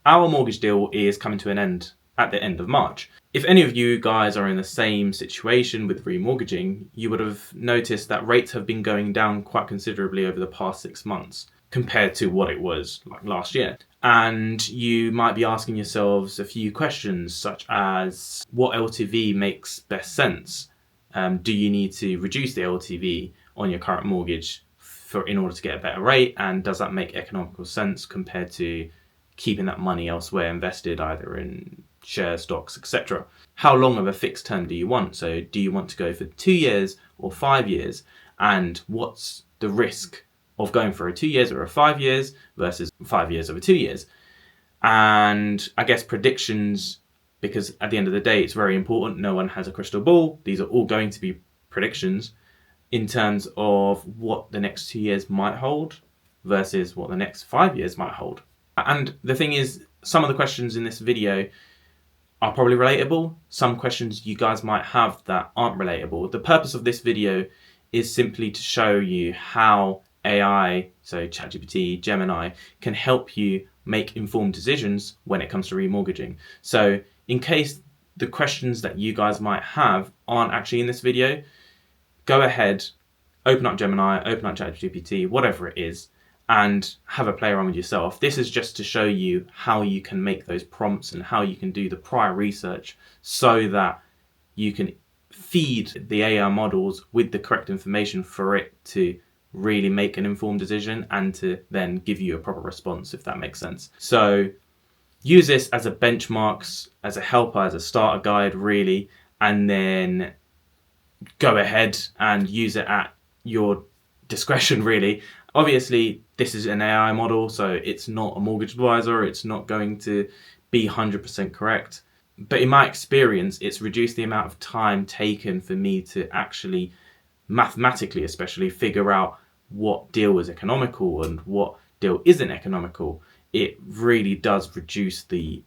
our mortgage deal is coming to an end at the end of March. If any of you guys are in the same situation with remortgaging, you would have noticed that rates have been going down quite considerably over the past 6 months compared to what it was like last year. And you might be asking yourselves a few questions such as, what LTV makes best sense? Do you need to reduce the LTV on your current mortgage in order to get a better rate? And does that make economical sense compared to keeping that money elsewhere invested, either in shares, stocks, etc.? How long of a fixed term do you want? So do you want to go for 2 years or 5 years? And what's the risk of going for a 2 years or a 5 years versus 5 years over 2 years? And I guess predictions, because at the end of the day, it's very important. No one has a crystal ball. These are all going to be predictions in terms of what the next 2 years might hold versus what the next 5 years might hold. And the thing is, some of the questions in this video are probably relatable. Some questions you guys might have that aren't relatable. The purpose of this video is simply to show you how AI, so ChatGPT, Gemini, can help you make informed decisions when it comes to remortgaging. So in case the questions that you guys might have aren't actually in this video, go ahead, open up Gemini, open up ChatGPT, whatever it is, and have a play around with yourself. This is just to show you how you can make those prompts and how you can do the prior research so that you can feed the AI models with the correct information for it to really make an informed decision and to then give you a proper response, if that makes sense. So use this as a benchmark, as a helper, as a starter guide, really, and then go ahead and use it at your discretion, really. Obviously, this is an AI model, so it's not a mortgage advisor. It's not going to be 100% correct. But in my experience, it's reduced the amount of time taken for me to actually, mathematically especially, figure out what deal is economical and what deal isn't economical. It really does reduce the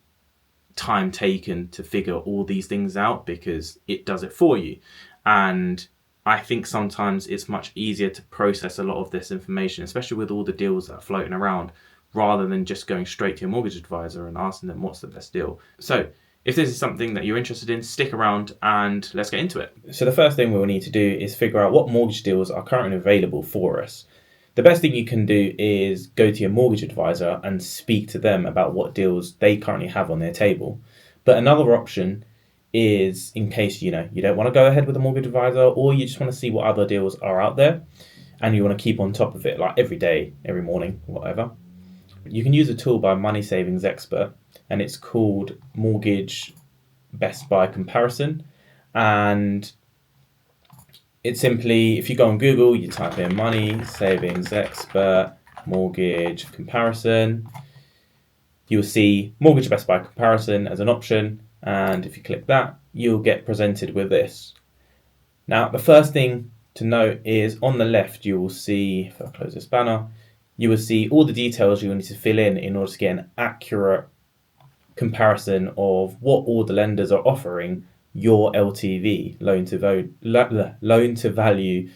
time taken to figure all these things out because it does it for you. And I think sometimes it's much easier to process a lot of this information, especially with all the deals that are floating around, rather than just going straight to your mortgage advisor and asking them what's the best deal. So if this is something that you're interested in, stick around and let's get into it. So the first thing we'll need to do is figure out what mortgage deals are currently available for us. The best thing you can do is go to your mortgage advisor and speak to them about what deals they currently have on their table. But another option is, in case you don't want to go ahead with a mortgage advisor, or you just want to see what other deals are out there and you want to keep on top of it, like every day, every morning, whatever, you can use a tool by Money Savings Expert, and it's called Mortgage Best Buy Comparison. And it's simply, if you go on Google, you type in Money Savings Expert Mortgage Comparison, you'll see Mortgage Best Buy Comparison as an option. And if you click that, you'll get presented with this. Now, the first thing to note is on the left, you will see, if I close this banner, you will see all the details you will need to fill in order to get an accurate comparison of what all the lenders are offering your LTV, loan to value,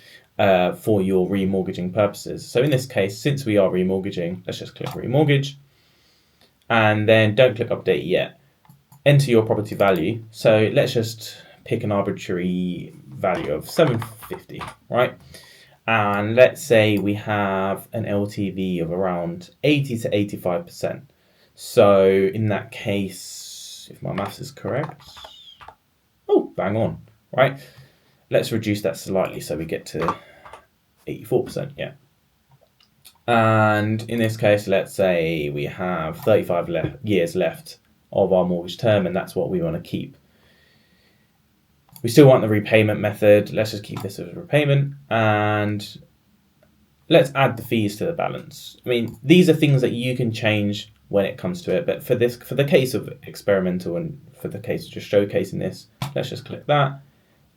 for your remortgaging purposes. So in this case, since we are remortgaging, let's just click remortgage and then don't click update yet. Enter your property value. So let's just pick an arbitrary value of 750, right? And let's say we have an LTV of around 80 to 85%. So in that case, if my maths is correct, oh, bang on, right? Let's reduce that slightly so we get to 84%, yeah. And in this case, let's say we have 35 years left of our mortgage term, and that's what we want to keep. We still want the repayment method. Let's just keep this as a repayment, and let's add the fees to the balance. I mean, these are things that you can change when it comes to it, but for the case of experimental and for the case of just showcasing this, let's just click that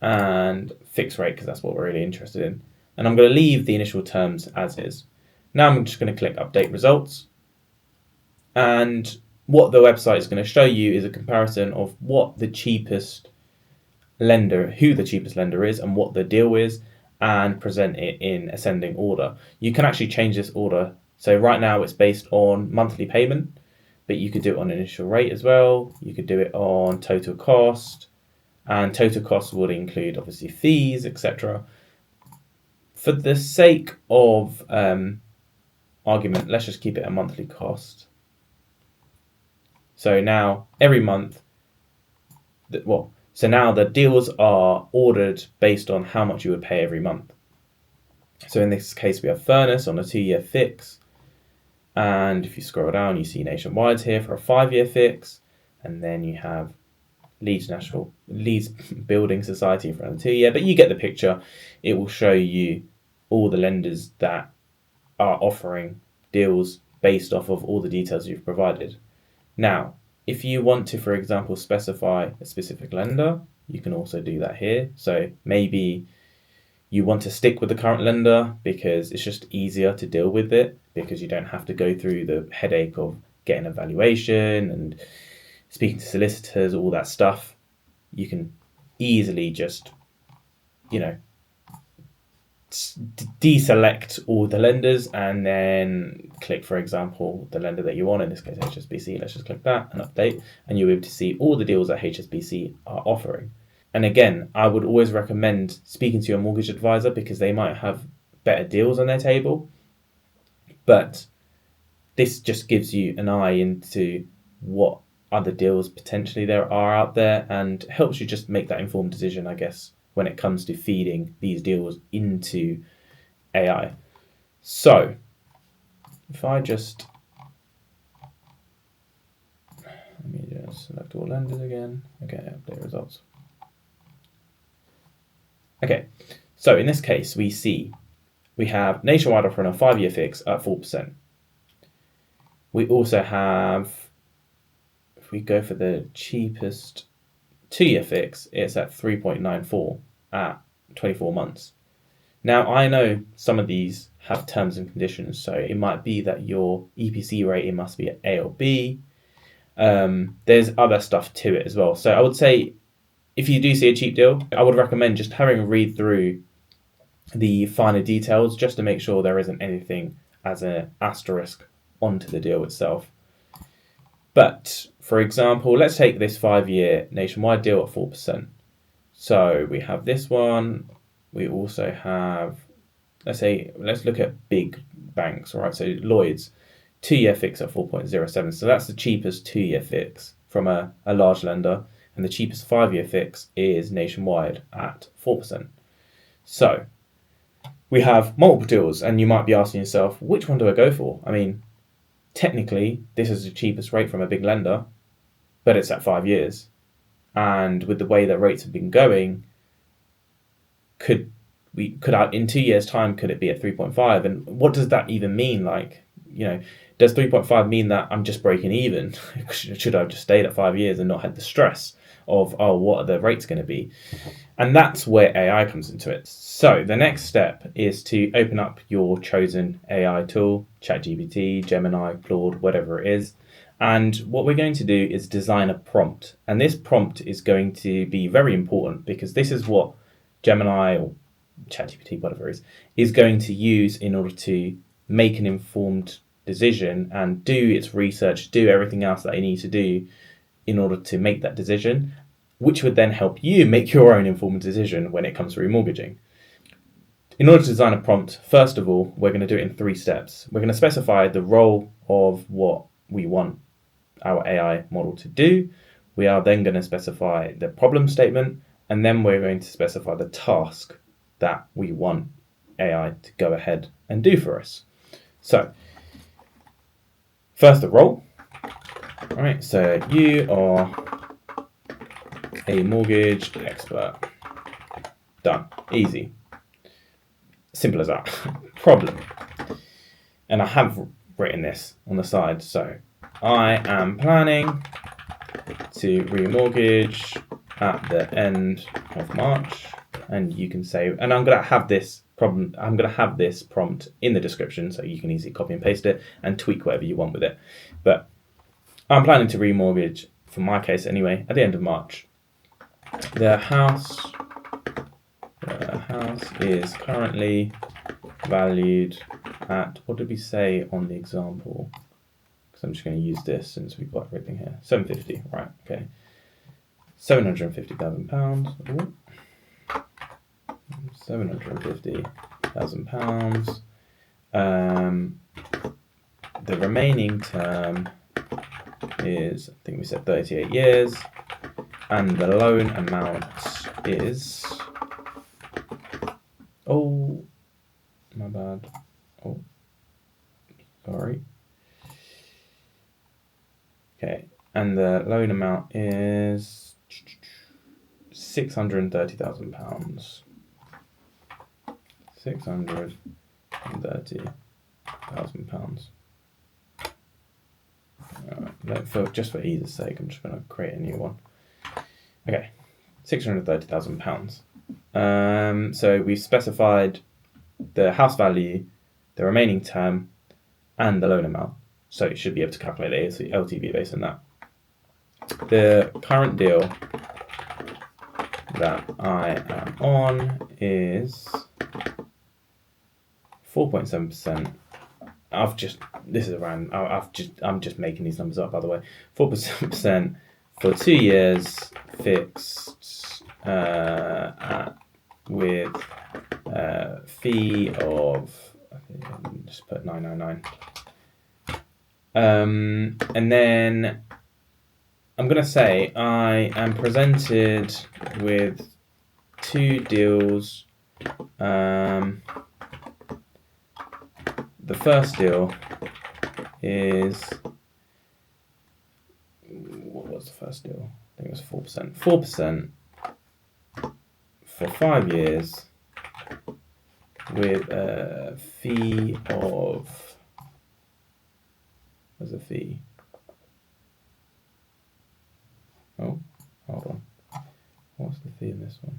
and fix rate, because that's what we're really interested in. And I'm going to leave the initial terms as is. Now I'm just going to click update results, and what the website is going to show you is a comparison of what the cheapest lender, who the cheapest lender is and what the deal is, and present it in ascending order. You can actually change this order. So right now it's based on monthly payment, but you could do it on initial rate as well. You could do it on total cost, and total cost would include obviously fees, etc. For the sake of argument, let's just keep it a monthly cost. So now every month, so now the deals are ordered based on how much you would pay every month. So in this case, we have Furnace on a 2-year fix. And if you scroll down, you see Nationwide here for a 5-year fix. And then you have Leeds Building Society for a 2-year. But you get the picture. It will show you all the lenders that are offering deals based off of all the details you've provided. Now, if you want to, for example, specify a specific lender, you can also do that here. So maybe you want to stick with the current lender because it's just easier to deal with it, because you don't have to go through the headache of getting a valuation and speaking to solicitors, all that stuff. You can easily just, deselect all the lenders and then click, for example, the lender that you want, in this case HSBC. Let's just click that and update, and you'll be able to see all the deals that HSBC are offering. And again, I would always recommend speaking to your mortgage advisor because they might have better deals on their table. But this just gives you an eye into what other deals potentially there are out there, and helps you just make that informed decision, I guess, when it comes to feeding these deals into AI. So if I just, let me just select all lenders again. Okay, update results. Okay, so in this case, we have Nationwide offering a 5-year fix at 4%. We also have, if we go for the cheapest 2-year fix, it's at 3.94 at 24 months. Now, I know some of these have terms and conditions, so it might be that your EPC rating must be at A or B. There's other stuff to it as well. So I would say, if you do see a cheap deal, I would recommend just having a read through the finer details just to make sure there isn't anything as an asterisk onto the deal itself. But for example, let's take this 5-year Nationwide deal at 4%. So we have this one. We also have, let's look at big banks, right? So Lloyd's 2-year fix at 4.07. So that's the cheapest 2-year fix from a large lender. And the cheapest 5-year fix is Nationwide at 4%. So we have multiple deals, and you might be asking yourself, which one do I go for? I mean, technically, this is the cheapest rate from a big lender, but it's at 5 years. And with the way that rates have been going, could in 2 years' time, could it be at 3.5? And what does that even mean? Does 3.5 mean that I'm just breaking even? Should I have just stayed at 5 years and not had the stress of, what are the rates going to be? And that's where AI comes into it. So the next step is to open up your chosen AI tool, ChatGPT, Gemini, Claude, whatever it is. And what we're going to do is design a prompt. And this prompt is going to be very important, because this is what Gemini or ChatGPT, whatever it is going to use in order to make an informed decision and do its research, do everything else that it needs to do in order to make that decision, which would then help you make your own informed decision when it comes to remortgaging. In order to design a prompt, first of all, we're going to do it in 3 steps. We're going to specify the role of what we want our AI model to do. We are then going to specify the problem statement, and then we're going to specify the task that we want AI to go ahead and do for us. So, first the role. All right, so you are a mortgage expert. Done. Easy. Simple as that. Problem. And I have written this on the side. So I am planning to remortgage at the end of March. And you can say, and I'm going to have this prompt in the description, so you can easily copy and paste it and tweak whatever you want with it. But I'm planning to remortgage, for my case anyway, at the end of March. The house is currently valued at, what did we say on the example? because I'm just going to use this since we've got everything here. 750, right? Okay, £750,000. £750,000. The remaining term is, I think we said 38 years, and the loan amount is, oh, my bad, oh, sorry. Okay, and the loan amount is £630,000. £630,000. Just for ease's sake, I'm just going to create a new one. Okay, £630,000. So we've specified the house value, the remaining term, and the loan amount. So you should be able to calculate the LTV based on that. The current deal that I am on is 4.7%. I'm just making these numbers up, by the way. 4% for 2 years fixed with a fee of, I think I'll just put 999. And then I'm going to say I am presented with 2 deals. The first deal is, what was the first deal? I think it was 4%. 4% for 5 years with a fee of, what's the fee? Oh, hold on. What's the fee in this one?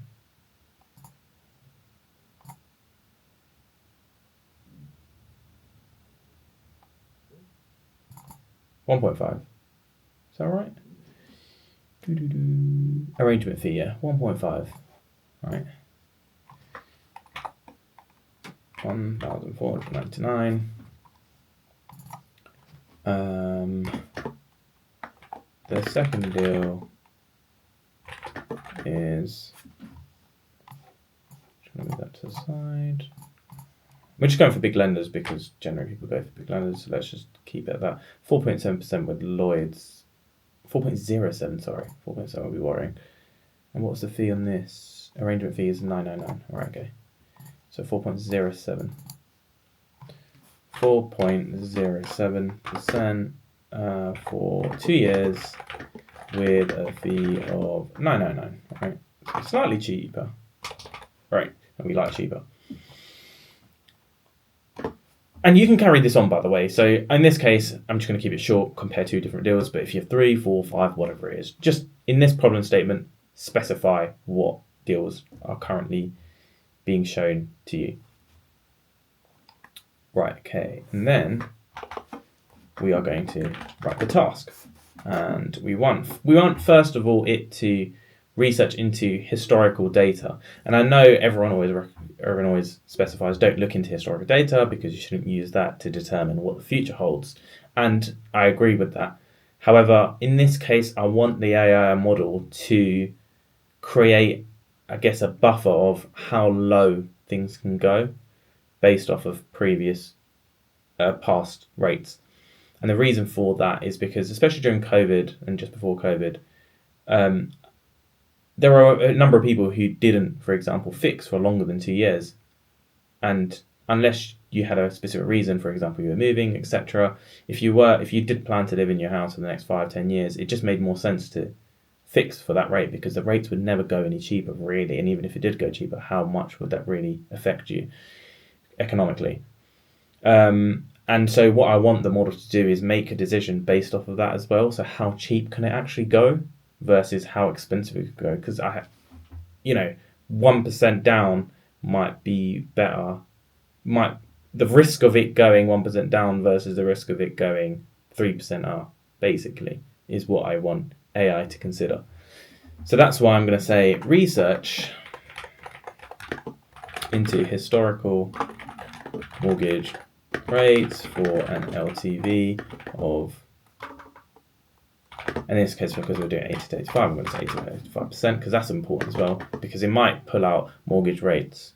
$1.5. Is that right? Arrangement fee, yeah. 1.5. Right. 1,499. The second deal is, move that to the side. We're just going for big lenders because generally people go for big lenders, so let's just keep it at that. 4.7% with Lloyd's. 4.07, sorry. 4.7 will be worrying. And what's the fee on this? Arrangement fee is 999. Alright, okay. So 4.07. 4.07% for 2 years with a fee of 999. Right? So slightly cheaper. Right, and we like cheaper. And you can carry this on, by the way. So in this case, I'm just going to keep it short, compare 2 different deals. But if you have 3, 4, 5, whatever it is, just in this problem statement, specify what deals are currently being shown to you. Right, okay. And then we are going to write the task. And we want first of all it to research into historical data. And I know everyone always specifies don't look into historical data because you shouldn't use that to determine what the future holds. And I agree with that. However, in this case, I want the AI model to create, I guess, a buffer of how low things can go based off of previous past rates. And the reason for that is because, especially during COVID and just before COVID, there are a number of people who didn't, for example, fix for longer than 2 years. And unless you had a specific reason, for example, you were moving, etc., if you did plan to live in your house for the next 5-10 years, it just made more sense to fix for that rate because the rates would never go any cheaper, really. And even if it did go cheaper, how much would that really affect you economically? And so what I want the model to do is make a decision based off of that as well. So how cheap can it actually go versus how expensive it could go? Because 1% down might be better. The risk of it going 1% down versus the risk of it going 3% up, basically, is what I want AI to consider. So that's why I'm going to say research into historical mortgage rates for an LTV of And in this case, because we're doing 80 to 85, I'm going to say 80 to 85% because that's important as well, because it might pull out mortgage rates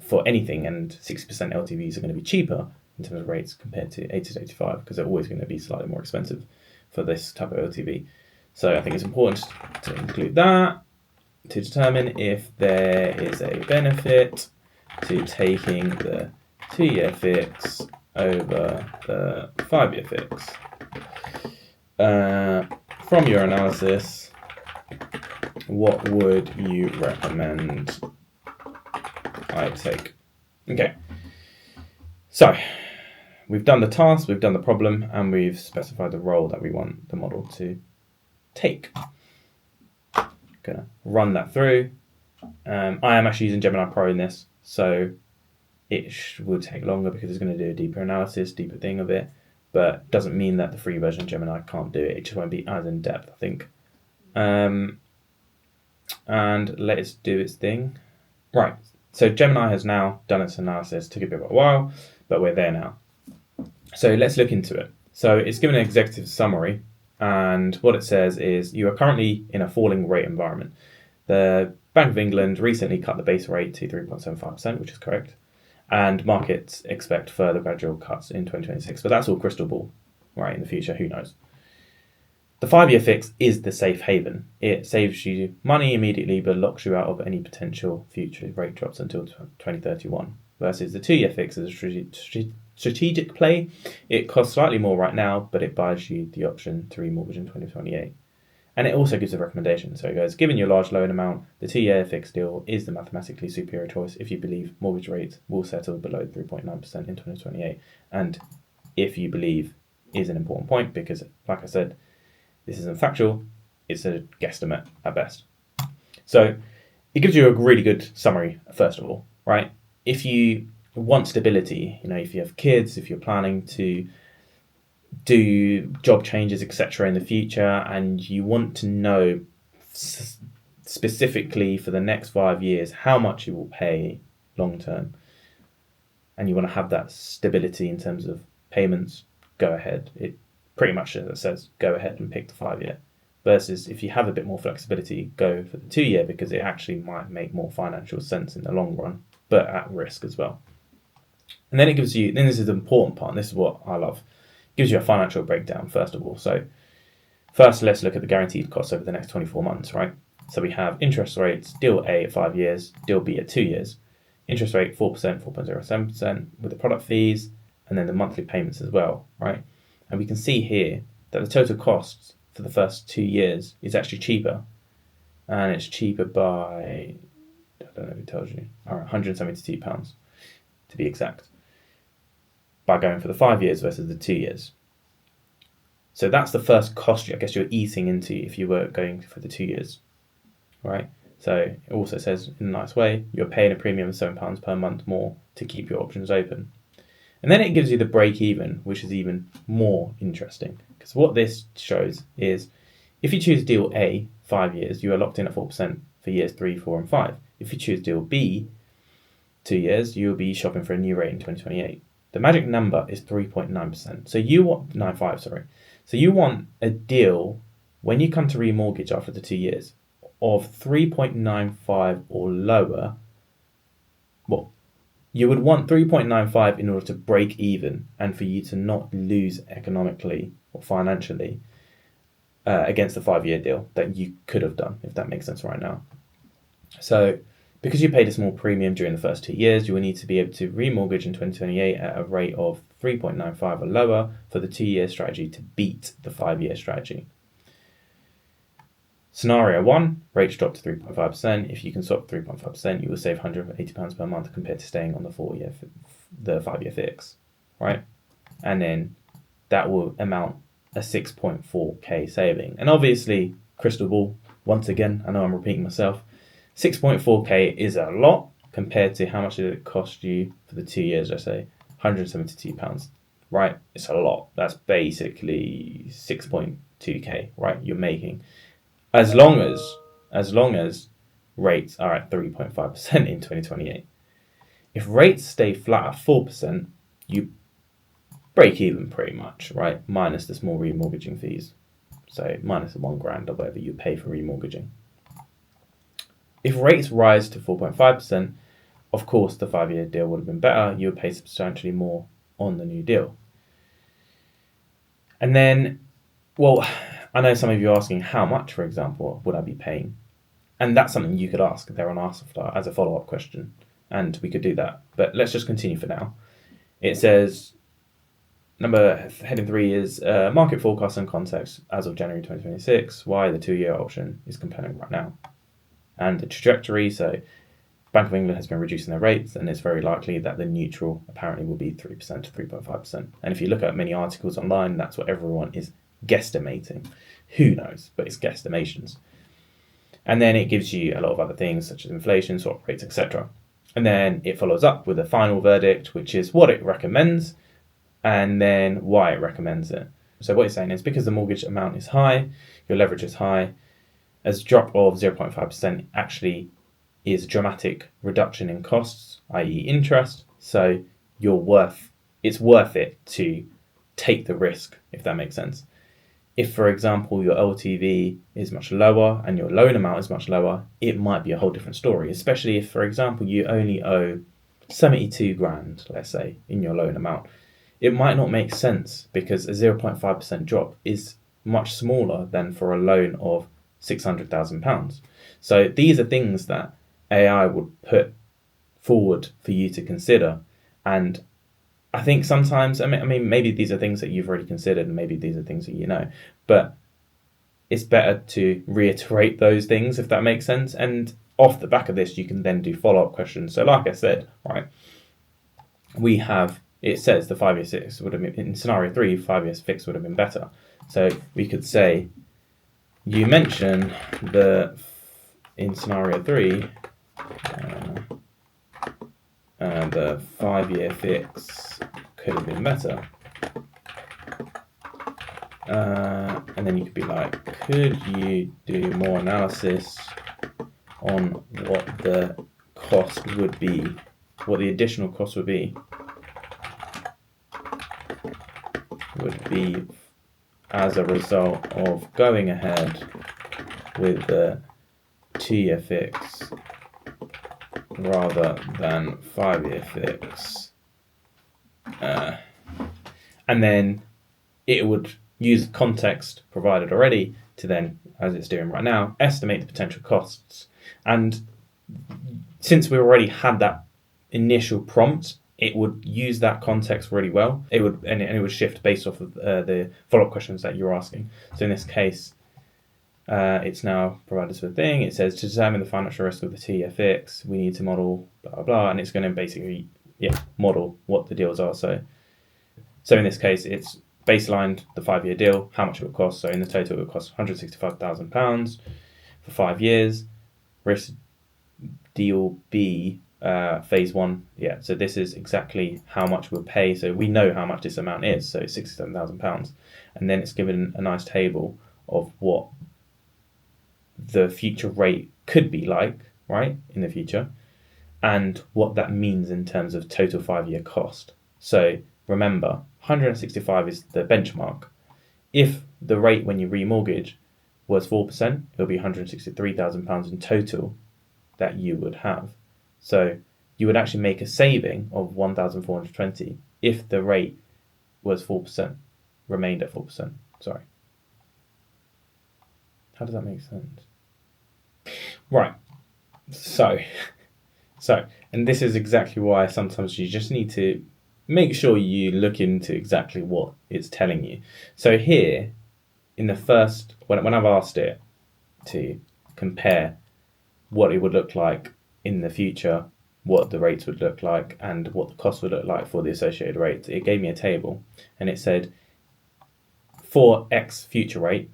for anything, and 60% LTVs are going to be cheaper in terms of rates compared to 80 to 85 because they're always going to be slightly more expensive for this type of LTV. So I think it's important to include that to determine if there is a benefit to taking the 2-year fix over the 5-year fix. From your analysis, what would you recommend I take? Okay, so we've done the task, we've done the problem, and we've specified the role that we want the model to take. Gonna run that through. I am actually using Gemini Pro in this, so it will take longer because it's going to do a deeper analysis, deeper thing of it, but doesn't mean that the free version of Gemini can't do it. It just won't be as in depth, I think. And let it do its thing. Right, so Gemini has now done its analysis. Took a bit of a while, but we're there now. So let's look into it. So it's given an executive summary, and what it says is you are currently in a falling rate environment. The Bank of England recently cut the base rate to 3.75%, which is correct, and markets expect further gradual cuts in 2026. But that's all crystal ball, right? In the future, who knows? The 5-year fix is the safe haven. It saves you money immediately, but locks you out of any potential future rate drops until 2031. Versus the 2-year fix is a strategic play. It costs slightly more right now, but it buys you the option to remortgage in 2028. And it also gives a recommendation. So it goes, given your large loan amount, the 2-year fixed deal is the mathematically superior choice if you believe mortgage rates will settle below 3.9% in 2028. And if you believe is an important point because, like I said, this isn't factual, it's a guesstimate at best. So it gives you a really good summary, first of all, right? If you want stability, if you have kids, if you're planning to do job changes, etc. in the future, and you want to know specifically for the next 5 years how much you will pay long term, and you want to have that stability in terms of payments, go ahead. It pretty much says go ahead and pick the 5-year. Versus if you have a bit more flexibility, go for the 2-year because it actually might make more financial sense in the long run, but at risk as well. And then it gives you, then this is the important part, and this is what I love, it gives you a financial breakdown first of all. So first, let's look at the guaranteed costs over the next 24 months, right? So we have interest rates, deal A at 5 years, deal B at 2 years. Interest rate 4%, 4.07% with the product fees, and then the monthly payments as well, right? And we can see here that the total costs for the first 2 years is actually cheaper. And it's cheaper by, I don't know if it tells you, all right, £172 to be exact, by going for the 5 years versus the 2 years. So that's the first cost I guess you're eating into if you were going for the 2 years, right? So it also says in a nice way, you're paying a premium of £7 per month more to keep your options open. And then it gives you the break even, which is even more interesting. Because what this shows is if you choose deal A, 5 years, you are locked in at 4% for years 3, 4, and 5. If you choose deal B, 2 years, you'll be shopping for a new rate in 2028. The magic number is 3.9%. So you want 9.5, sorry. So you want a deal when you come to remortgage after the 2 years of 3.95 or lower. Well, you would want 3.95 in order to break even and for you to not lose economically or financially against the 5-year deal that you could have done, if that makes sense right now. So because you paid a small premium during the first 2 years, you will need to be able to remortgage in 2028 at a rate of 3.95 or lower for the 2-year strategy to beat the 5-year strategy. Scenario 1, rates drop to 3.5%. If you can swap 3.5%, you will save £180 per month compared to staying on the 5-year fix, right? And then that will amount a 6.4k saving. And obviously, crystal ball, once again, I know I'm repeating myself, 6.4k is a lot compared to how much did it cost you for the 2 years, let's say, £172, right? It's a lot. That's basically 6.2k, right? You're making. As long as rates are at 3.5% in 2028. If rates stay flat at 4%, you break even pretty much, right? Minus the small remortgaging fees. So minus the £1,000 or whatever you pay for remortgaging. If rates rise to 4.5%, of course the 5-year deal would have been better. You would pay substantially more on the new deal. And then, well, I know some of you are asking how much, for example, would I be paying? And that's something you could ask there on Ask as a follow-up question, and we could do that. But let's just continue for now. It says, heading 3 is market forecast and context as of January 2026, why the 2-year option is compelling right now. And the trajectory, so Bank of England has been reducing their rates, and it's very likely that the neutral apparently will be 3% to 3.5%. And if you look at many articles online, that's what everyone is guesstimating. Who knows? But it's guesstimations. And then it gives you a lot of other things such as inflation, swap rates, etc. And then it follows up with a final verdict, which is what it recommends and then why it recommends it. So what it's saying is because the mortgage amount is high, your leverage is high, as a drop of 0.5% actually is a dramatic reduction in costs, i.e. interest. So it's worth it to take the risk, if that makes sense. If, for example, your LTV is much lower and your loan amount is much lower, it might be a whole different story, especially if, for example, you only owe 72 grand, let's say, in your loan amount. It might not make sense because a 0.5% drop is much smaller than for a loan of £600,000. So these are things that AI would put forward for you to consider. And I think sometimes, I mean, maybe these are things that you've already considered and maybe these are things that you know, but it's better to reiterate those things, if that makes sense. And off the back of this, you can then do follow-up questions. So like I said, right, it says the 5-year fix would have been, in scenario 3, 5-year fix would have been better. So we could say, you mentioned in scenario 3, the 5-year fix could have been better. And then you could be like, could you do more analysis on what the cost would be, what the additional cost would be as a result of going ahead with the 2-year fix rather than 5-year fix. And then it would use context provided already to then, as it's doing right now, estimate the potential costs. And since we already had that initial prompt, it would use that context really well. It would shift based off of the follow-up questions that you're asking. So in this case, it's now provided us with a thing. It says to determine the financial risk of the 2-year fix, we need to model blah blah blah, and it's going to basically model what the deals are. So in this case, it's baselined the 5-year deal, how much it would cost. So in the total, it would cost £165,000 for 5 years. Risk deal B, phase 1. Yeah, so this is exactly how much we'll pay. So we know how much this amount is. So it's £67,000. And then it's given a nice table of what the future rate could be like, right, in the future, and what that means in terms of total 5-year cost. So remember, 165 is the benchmark. If the rate when you remortgage was 4%, it'll be £163,000 in total that you would have. So you would actually make a saving of 1,420 if the rate was 4%, remained at 4%. Sorry. How does that make sense? Right. So, and this is exactly why sometimes you just need to make sure you look into exactly what it's telling you. So here, in the first, when I've asked it to compare what it would look like in the future, what the rates would look like, and what the cost would look like for the associated rates, it gave me a table, and it said, for X future rate,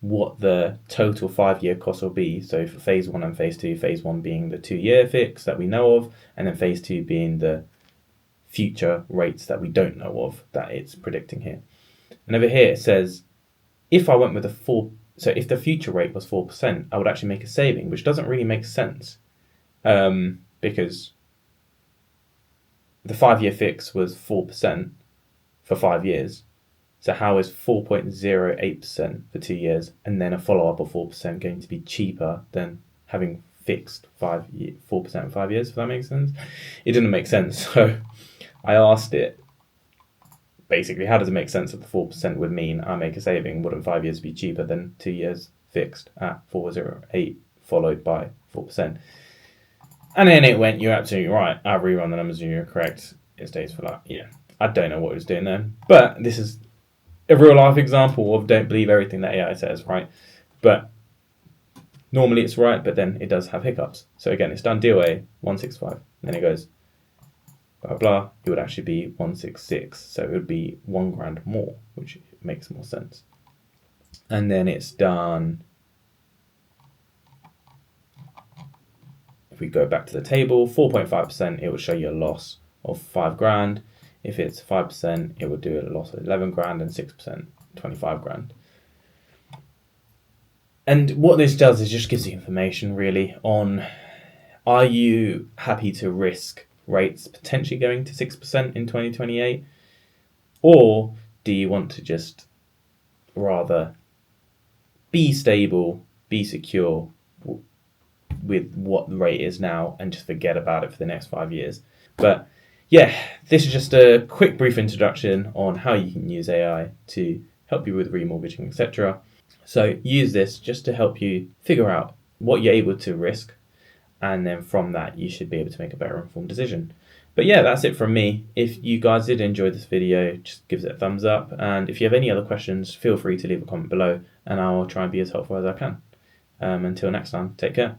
what the total 5-year cost will be. So for phase 1 and phase 2, phase 1 being the 2-year fix that we know of, and then phase 2 being the future rates that we don't know of that it's predicting here. And over here it says, if I went with if the future rate was 4%, I would actually make a saving, which doesn't really make sense because the 5-year fix was 4% for 5 years. So how is 4.08% for 2 years and then a follow-up of 4% going to be cheaper than having fixed 4% in 5 years, if that makes sense? It didn't make sense. So I asked it, basically, how does it make sense that the 4% would mean I make a saving? Wouldn't 5 years be cheaper than 2 years fixed at 408 followed by 4%? And then it went, you're absolutely right. I've rerun the numbers and you're correct. It stays for like, yeah. I don't know what it was doing there. But this is a real life example of don't believe everything that AI says, right? But normally it's right, but then it does have hiccups. So again, it's done deal A, 165. And then it goes, blah, blah. It would actually be 166. So it would be £1,000 more, which makes more sense. And then it's done, if we go back to the table, 4.5%, it will show you a loss of £5,000. If it's 5%, it would do a loss of £11,000, and 6%, £25,000. And what this does is just gives you information really on, are you happy to risk rates potentially going to 6% in 2028? Or do you want to just rather be stable, be secure with what the rate is now and just forget about it for the next 5 years? But yeah, this is just a quick brief introduction on how you can use AI to help you with remortgaging, etc. So use this just to help you figure out what you're able to risk, and then from that you should be able to make a better informed decision. But yeah, that's it from me. If you guys did enjoy this video, just give it a thumbs up, and if you have any other questions, feel free to leave a comment below and I'll try and be as helpful as I can. Until next time, take care.